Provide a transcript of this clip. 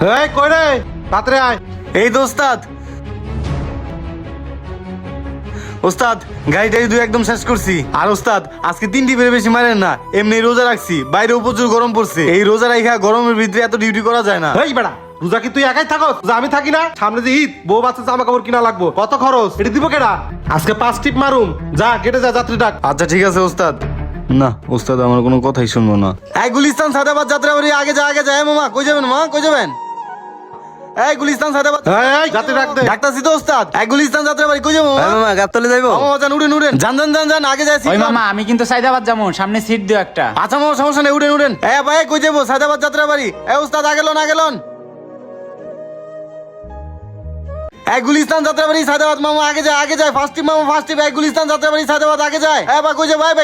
এই কই রে, তাড়াতাড়ি আয়। এই তো ওস্তাদ। ওস্তাদ গাড়িটা দুই একদম শেষ করছি। আর ওস্তাদ আজকে 3টি বের বেশি মারেন না, এমনি রোজা রাখছি, বাইরেও প্রচুর গরম পড়ছে। এই রোজা রাখা গরমের ভিতরে এত ডিউটি করা যায় না। এই বেড়া, রোজা কি তুই একাই থাকস? রোজা আমি থাকি না? সামনে যে ঈদ, বউ বাচ্চা জামা কাপড় কিনা লাগবো, কত খরচ এটা দিব কেডা? আজকে 5 টিপ মারুম, যা কেটে যা, যাত্রী ডাক। আচ্ছা ঠিক আছে ওস্তাদ। না ওস্তাদ আমার কোনো কথাই শুনবো না। এই গুলিস্তান সাদাবাদ যাত্রা বাড়ি, আগে যা আগে যা। মামা কই যাবেন? মা কই যাবেন? এই গুলিস্তান সাদাবাদ এই যাত্রী ডাক দে। ডাক্তারছি তো ওস্তাদ। এই গুলিস্তান যাত্রা বাড়ি কই যাবো? মামা গাবতলে যাইবো? মামা যান, উড়েন উড়েন, যান যান যান যান, আগে যাইছি। ওই মামা আমি কিন্তু সাইদাবাদ যাবো, সামনে সিট দিও একটা। আচ্ছা মামা সমস্যা নেই, উড়েন উড়েন। এ ভাই কই যাবো? সাদাবাদ যাত্রা বাড়ি। এ ওস্তাদ আগে লন আগে লন। এই গুলিস্তান যাত্রা বাড়ি সাদাবাদ, মামা আগে যায় আগে যায়। ফার্স্ট টিপ মামা ফার্স্ট টিপ। এই গুলিস্তান যাত্রা বাড়ি সাদাবাদ, আগে যায়। এ ভাই কই যাবো? ভাই